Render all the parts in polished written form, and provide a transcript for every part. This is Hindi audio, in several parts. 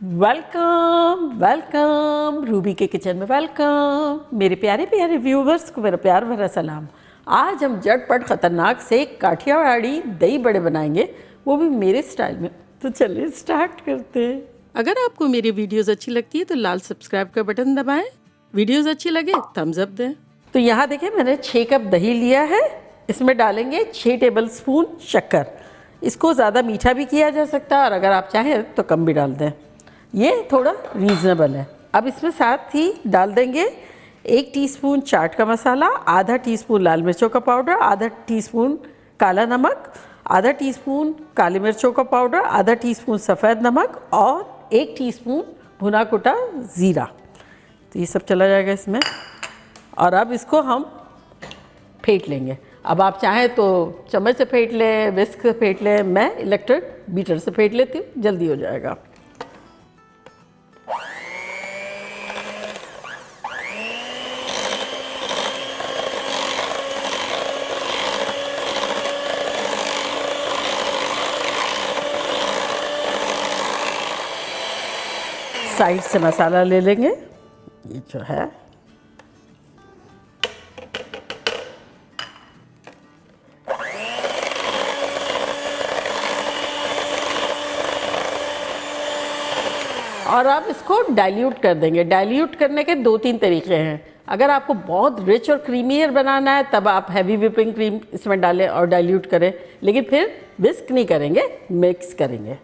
वेलकम वेलकम रूबी के किचन में वेलकम। मेरे प्यारे प्यारे व्यूवर्स को मेरा प्यार भरा सलाम। आज हम झटपट खतरनाक से काठियावाड़ी दही बड़े बनाएंगे, वो भी मेरे स्टाइल में। तो चलिए स्टार्ट करते हैं। अगर आपको मेरी वीडियोस अच्छी लगती है तो लाल सब्सक्राइब का बटन दबाएं, वीडियोस अच्छी लगे थम्स अप दें। तो यहाँ देखिए मैंने 6 कप दही लिया है, इसमें डालेंगे 6 टेबल स्पून शक्कर। इसको ज़्यादा मीठा भी किया जा सकता है और अगर आप चाहें तो कम भी डाल दें, ये थोड़ा रीज़नेबल है। अब इसमें साथ ही डाल देंगे 1 टीस्पून चाट का मसाला, आधा टीस्पून लाल मिर्चों का पाउडर, आधा टीस्पून काला नमक, आधा टीस्पून काली मिर्चों का पाउडर, आधा टीस्पून सफ़ेद नमक और 1 टीस्पून भुना कुटा ज़ीरा। तो ये सब चला जाएगा इसमें और अब इसको हम फेंट लेंगे। अब आप चाहें तो चम्मच से फेंट लें, विस्क से फेंट लें, मैं इलेक्ट्रिक बीटर से फेंट लेती हूँ, जल्दी हो जाएगा। साइड से मसाला ले लेंगे, ये जो है और अब इसको डाइल्यूट कर देंगे। डाइल्यूट करने के 2-3 तरीके हैं। अगर आपको बहुत रिच और क्रीमियर बनाना है तब आप हैवी व्हिपिंग क्रीम इसमें डालें और डाइल्यूट करें, लेकिन फिर विस्क नहीं करेंगे, मिक्स करेंगे।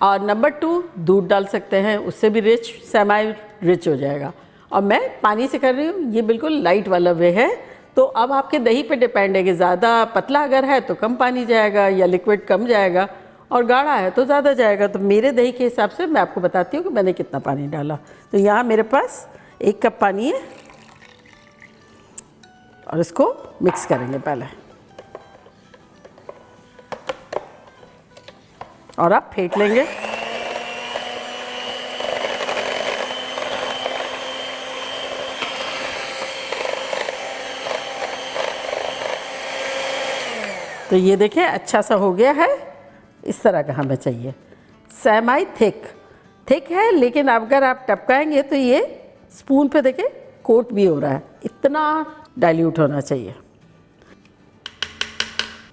और नंबर 2 दूध डाल सकते हैं, उससे भी रिच सेमी रिच हो जाएगा। और मैं पानी से कर रही हूँ, ये बिल्कुल लाइट वाला वे है। तो अब आपके दही पे डिपेंड है कि ज़्यादा पतला अगर है तो कम पानी जाएगा या लिक्विड कम जाएगा, और गाढ़ा है तो ज़्यादा जाएगा। तो मेरे दही के हिसाब से मैं आपको बताती हूँ कि मैंने कितना पानी डाला। तो यहाँ मेरे पास 1 कप पानी है और इसको मिक्स करेंगे पहले और आप फेंट लेंगे। तो ये देखिए अच्छा सा हो गया है, इस तरह का हमें चाहिए। सेमी थिक है, लेकिन अगर आप टपकाएंगे तो ये स्पून पे देखिए कोट भी हो रहा है, इतना डाइल्यूट होना चाहिए।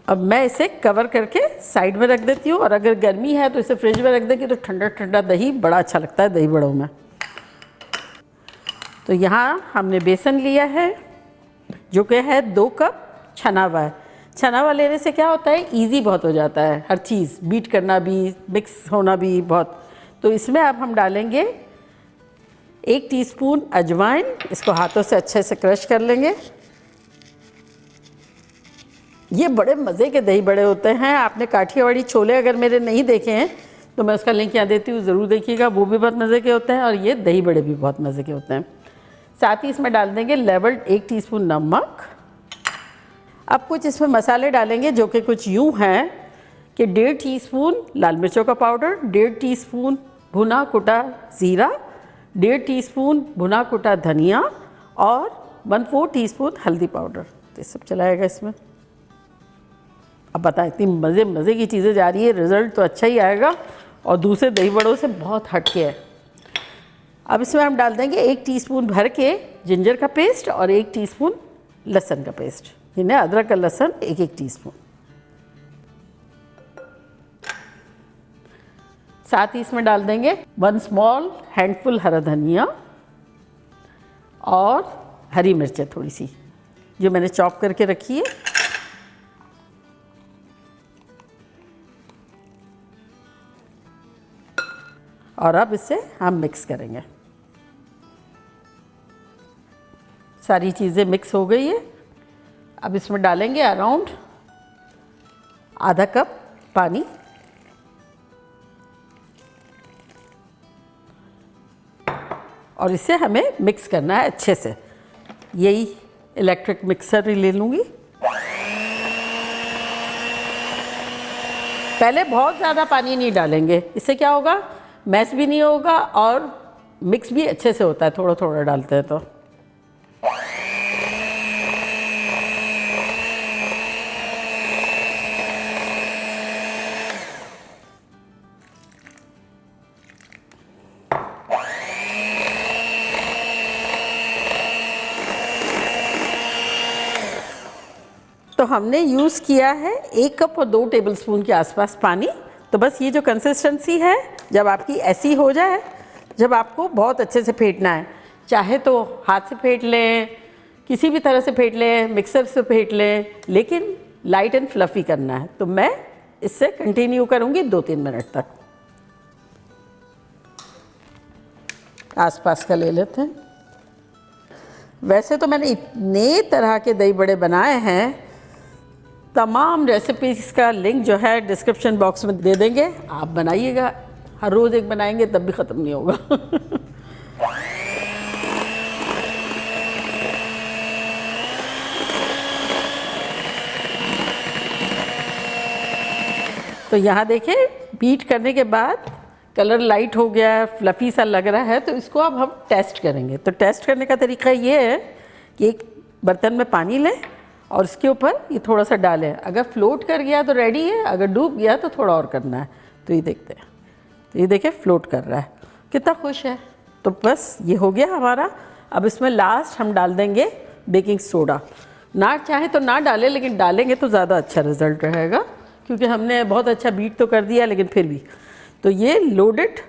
अब मैं इसे कवर करके साइड में रख देती हूँ और अगर गर्मी है तो इसे फ्रिज में रख देंगे तो ठंडा ठंडा दही बड़ा अच्छा लगता है दही बड़ों में। तो यहाँ हमने बेसन लिया है जो कि है 2 कप छना हुआ है। छना हुआ लेने से क्या होता है, इजी बहुत हो जाता है, हर चीज़ बीट करना भी, मिक्स होना भी बहुत। तो इसमें अब हम डालेंगे 1 टीस्पून अजवाइन, इसको हाथों से अच्छे से क्रश कर लेंगे। ये बड़े मज़े के दही बड़े होते हैं। आपने काठियावाड़ी छोले अगर मेरे नहीं देखे हैं तो मैं उसका लिंक यहाँ देती हूँ, ज़रूर देखिएगा, वो भी बहुत मज़े के होते हैं और ये दही बड़े भी बहुत मज़े के होते हैं। साथ ही इसमें डाल देंगे लेवल्ड 1 टीस्पून नमक। अब कुछ इसमें मसाले डालेंगे जो कि कुछ यूँ हैं कि 1.5 टीस्पून लाल मिर्चों का पाउडर, 1.5 टीस्पून भुना कुटा ज़ीरा, 1.5 टीस्पून भुना कुटा धनिया और 1/4 टीस्पून हल्दी पाउडर। तो ये सब चलाएगा इसमें। अब बताएं, इतनी मज़े की चीज़ें जा रही है, रिज़ल्ट तो अच्छा ही आएगा और दूसरे दही बड़ों से बहुत हटके है। अब इसमें हम डाल देंगे 1 टीस्पून भर के जिंजर का पेस्ट और 1 टीस्पून लहसुन का पेस्ट, यानी अदरक का लहसुन 1-1 टीस्पून। साथ ही इसमें डाल देंगे 1 स्मॉल हैंडफुल हरा धनिया और हरी मिर्चें थोड़ी सी जो मैंने चॉप करके रखी है। और अब इसे हम मिक्स करेंगे। सारी चीज़ें मिक्स हो गई है। अब इसमें डालेंगे अराउंड आधा कप पानी और इसे हमें मिक्स करना है अच्छे से। यही इलेक्ट्रिक मिक्सर ही ले लूँगी। पहले बहुत ज़्यादा पानी नहीं डालेंगे, इससे क्या होगा, मैश भी नहीं होगा और मिक्स भी अच्छे से होता है, थोड़ा थोड़ा डालते हैं तो। तो हमने यूज़ किया है 1 कप और 2 टेबलस्पून के आसपास पानी। तो बस ये जो कंसिस्टेंसी है, जब आपकी ऐसी हो जाए, जब आपको बहुत अच्छे से फेंटना है, चाहे तो हाथ से फेंट लें, किसी भी तरह से फेंट लें, मिक्सर से फेंट लें, लेकिन लाइट एंड फ्लफ़ी करना है। तो मैं इससे कंटिन्यू करूँगी 2-3 मिनट तक। आसपास का ले लेते हैं। वैसे तो मैंने इतने तरह के दही बड़े बनाए हैं, तमाम रेसिपीज़ का लिंक जो है डिस्क्रिप्शन बॉक्स में दे देंगे, आप बनाइएगा। हर रोज़ एक बनाएंगे तब भी ख़त्म नहीं होगा। तो यहाँ देखें, बीट करने के बाद कलर लाइट हो गया, फ्लफ़ी सा लग रहा है। तो इसको अब हम टेस्ट करेंगे। तो टेस्ट करने का तरीका ये है कि एक बर्तन में पानी लें और इसके ऊपर ये थोड़ा सा डालें। अगर फ्लोट कर गया तो रेडी है, अगर डूब गया तो थोड़ा और करना है। तो ये देखते हैं, तो ये देखिए फ्लोट कर रहा है, कितना खुश है। तो बस ये हो गया हमारा। अब इसमें लास्ट हम डाल देंगे बेकिंग सोडा। ना चाहे तो ना डालें, लेकिन डालेंगे तो ज़्यादा अच्छा रिज़ल्ट रहेगा, क्योंकि हमने बहुत अच्छा बीट तो कर दिया, लेकिन फिर भी। तो ये लोडेड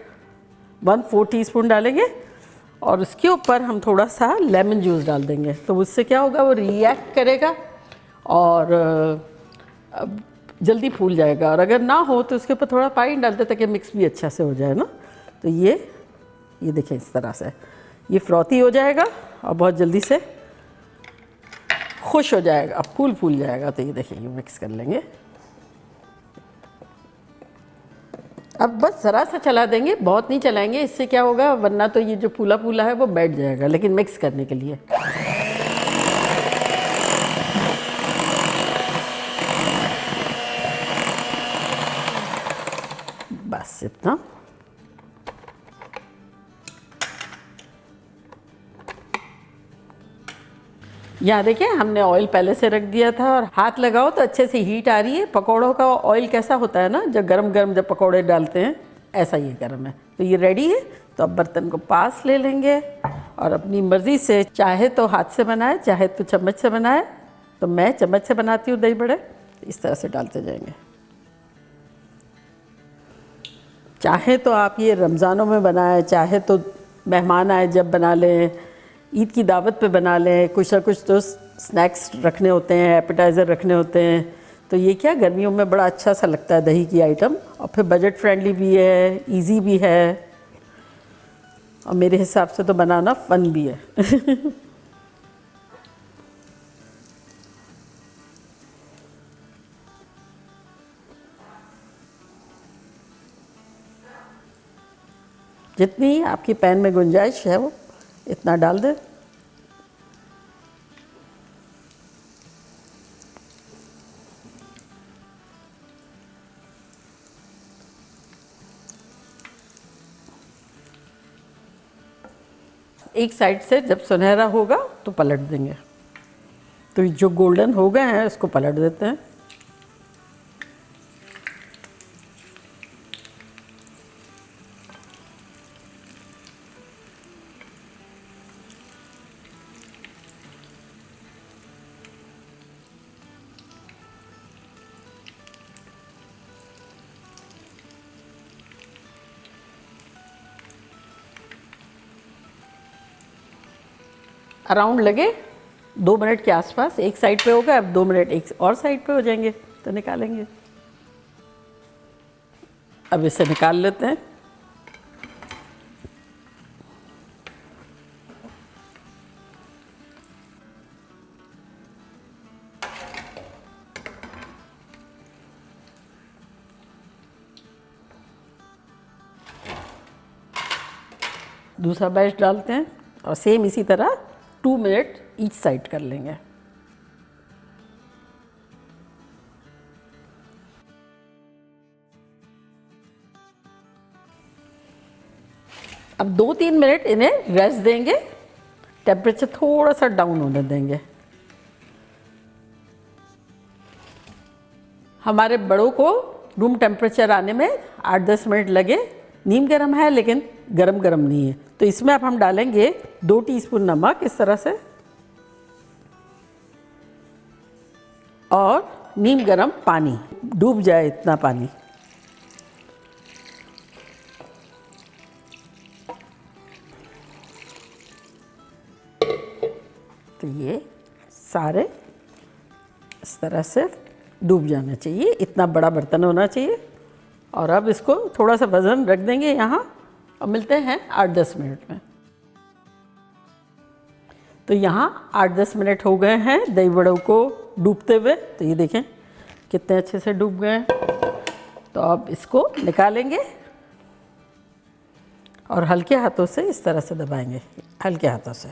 1/4 टीस्पून डालेंगे और उसके ऊपर हम थोड़ा सा लेमन जूस डाल देंगे। तो उससे क्या होगा, वो रिएक्ट करेगा और जल्दी फूल जाएगा। और अगर ना हो तो उसके ऊपर थोड़ा पानी डालते ताकि मिक्स भी अच्छा से हो जाए ना। तो ये देखें, इस तरह से ये फ्रॉथी हो जाएगा और बहुत जल्दी से खुश हो जाएगा, फूल जाएगा। तो ये देखिए, ये मिक्स कर लेंगे। अब बस ज़रा सा चला देंगे, बहुत नहीं चलाएंगे, इससे क्या होगा, वरना तो ये जो फूला फूला है वो बैठ जाएगा। लेकिन मिक्स करने के लिए बस इतना। यहाँ देखिए, हमने ऑयल पहले से रख दिया था और हाथ लगाओ तो अच्छे से हीट आ रही है। पकौड़ों का ऑयल कैसा होता है ना, जब गरम गरम जब पकौड़े डालते हैं, ऐसा ये गरम है। तो ये रेडी है। तो अब बर्तन को पास ले लेंगे और अपनी मर्ज़ी से, चाहे तो हाथ से बनाए, चाहे तो चम्मच से बनाए। तो मैं चम्मच से बनाती हूँ दही बड़े। इस तरह से डालते जाएंगे। चाहे तो आप ये रमज़ानों में बनाएं, चाहे तो मेहमान आए जब बना लें, ईद की दावत पे बना लें। कुछ ना कुछ तो स्नैक्स रखने होते हैं, एपेटाइज़र रखने होते हैं। तो ये क्या, गर्मियों में बड़ा अच्छा सा लगता है दही की आइटम। और फिर बजट फ्रेंडली भी है, इजी भी है, और मेरे हिसाब से तो बनाना फ़न भी है। जितनी आपकी पैन में गुंजाइश है वो इतना डाल दें। एक साइड से जब सुनहरा होगा तो पलट देंगे। तो जो गोल्डन हो गए हैं इसको पलट देते हैं। अराउंड लगे 2 मिनट के आसपास। एक साइड पे होगा, अब 2 मिनट एक और साइड पे हो जाएंगे तो निकालेंगे। अब इसे निकाल लेते हैं। दूसरा बैच डालते हैं और सेम इसी तरह 2 मिनट ईच साइड कर लेंगे। अब 2-3 मिनट इन्हें रेस्ट देंगे, टेम्परेचर थोड़ा सा डाउन होने देंगे। हमारे बड़ों को रूम टेम्परेचर आने में 8-10 मिनट लगे। नीम गर्म है लेकिन गरम गरम नहीं है। तो इसमें अब हम डालेंगे 2 टीस्पून नमक, इस तरह से। और नीम गरम पानी, डूब जाए इतना पानी। तो ये सारे इस तरह से डूब जाना चाहिए, इतना बड़ा बर्तन होना चाहिए। और अब इसको थोड़ा सा वज़न रख देंगे यहाँ और मिलते हैं 8-10 मिनट में। तो यहाँ 8-10 मिनट हो गए हैं दही बड़ों को डूबते हुए। तो ये देखें कितने अच्छे से डूब गए हैं। तो अब इसको निकालेंगे और हल्के हाथों से इस तरह से दबाएंगे, हल्के हाथों से।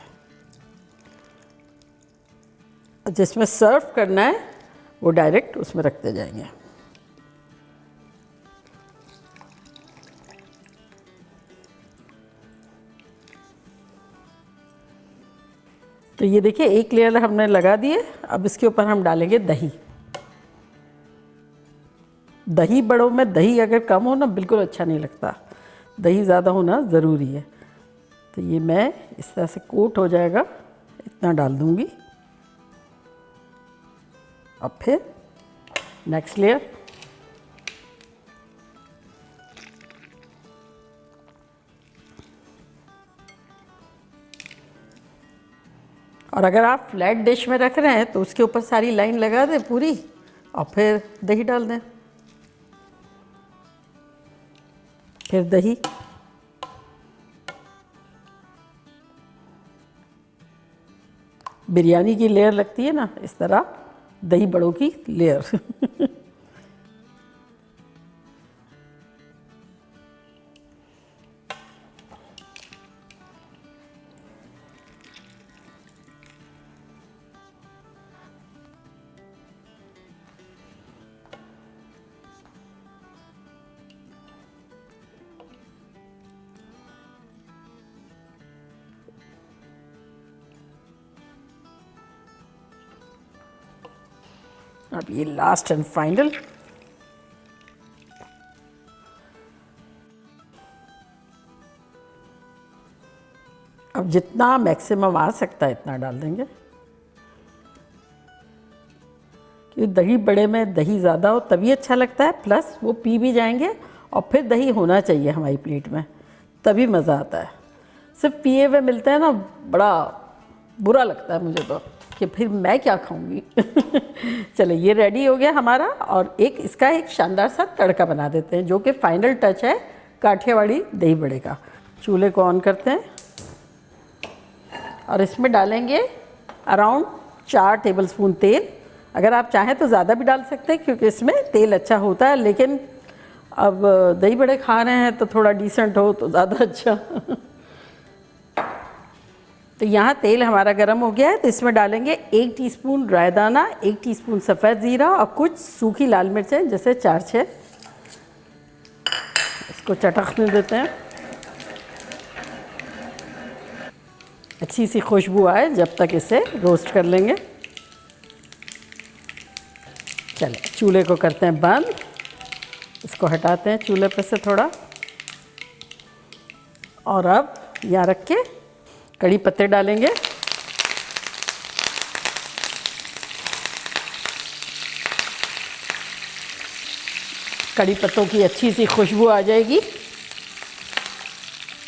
जिसमें सर्व करना है वो डायरेक्ट उसमें रखते जाएंगे। तो ये देखिए एक लेयर हमने लगा दिए। अब इसके ऊपर हम डालेंगे दही। दही बड़ों में दही अगर कम हो ना बिल्कुल अच्छा नहीं लगता, दही ज़्यादा होना ज़रूरी है। तो ये मैं इस तरह से कोट हो जाएगा, इतना डाल दूँगी। अब फिर नेक्स्ट लेयर। और अगर आप फ्लैट डिश में रख रहे हैं तो उसके ऊपर सारी लाइन लगा दें पूरी और फिर दही डाल दें। फिर दही, बिरयानी की लेयर लगती है ना, इस तरह दही बड़ों की लेयर। अब ये लास्ट एंड फाइनल। अब जितना मैक्सिमम आ सकता है इतना डाल देंगे, क्योंकि दही बड़े में दही ज़्यादा हो तभी अच्छा लगता है, प्लस वो पी भी जाएंगे और फिर दही होना चाहिए हमारी प्लेट में, तभी मज़ा आता है। सिर्फ पिए हुए मिलते हैं ना, बड़ा बुरा लगता है मुझे तो कि फिर मैं क्या खाऊंगी। चलो ये रेडी हो गया हमारा। और एक इसका एक शानदार सा तड़का बना देते हैं जो कि फाइनल टच है काठियावाड़ी दही बड़े का। चूल्हे को ऑन करते हैं और इसमें डालेंगे अराउंड 4 टेबलस्पून तेल। अगर आप चाहें तो ज़्यादा भी डाल सकते हैं क्योंकि इसमें तेल अच्छा होता है, लेकिन अब दही बड़े खा रहे हैं तो थोड़ा डिसेंट हो तो ज़्यादा अच्छा। तो यहाँ तेल हमारा गर्म हो गया है, तो इसमें डालेंगे 1 टीस्पून रायदाना, 1 टीस्पून सफ़ेद ज़ीरा और कुछ सूखी लाल मिर्चें जैसे 4-6। इसको चटकने देते हैं, अच्छी सी खुशबू आए जब तक इसे रोस्ट कर लेंगे। चलिए चूल्हे को करते हैं बंद, इसको हटाते हैं चूल्हे पे से थोड़ा। और अब यहाँ रख के कड़ी पत्ते डालेंगे। कड़ी पत्तों की अच्छी सी खुशबू आ जाएगी।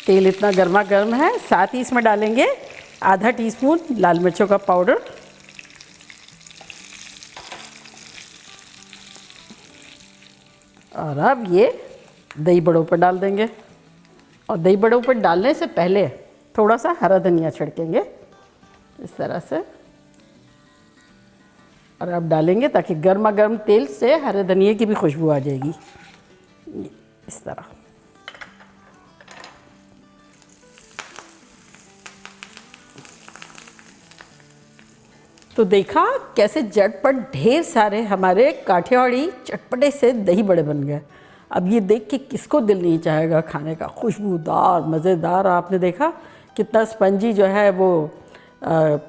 तेल इतना गर्मा गर्म है। साथ ही इसमें डालेंगे आधा टीस्पून लाल मिर्चों का पाउडर, और अब ये दही बड़ों पर डाल देंगे। और दही बड़ों पर डालने से पहले थोड़ा सा हरा धनिया छिड़केंगे इस तरह से, और अब डालेंगे ताकि गर्मा गर्म तेल से हरे धनिए की भी खुशबू आ जाएगी इस तरह। तो देखा कैसे झटपट ढेर सारे हमारे काठियावाड़ी चटपटे से दही बड़े बन गए। अब ये देख के किसको दिल नहीं चाहेगा खाने का, खुशबूदार मज़ेदार। आपने देखा कितना स्पंजी जो है वो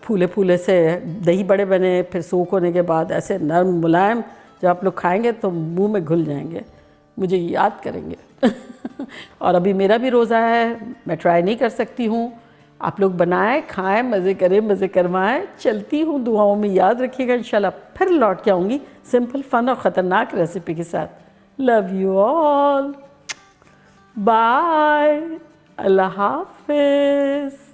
फूले फूले से दही बड़े बने, फिर सोख होने के बाद ऐसे नरम मुलायम, जब आप लोग खाएंगे तो मुंह में घुल जाएंगे, मुझे याद करेंगे। और अभी मेरा भी रोज़ा है, मैं ट्राई नहीं कर सकती हूँ, आप लोग बनाएं, खाएं, मज़े करें, मज़े करवाएं। चलती हूँ, दुआओं में याद रखिएगा। इंशाल्लाह फिर लौट के आऊँगी सिंपल, फन और ख़तरनाक रेसिपी के साथ। लव यू ऑल, बाय, अल्लाह हाफिज़।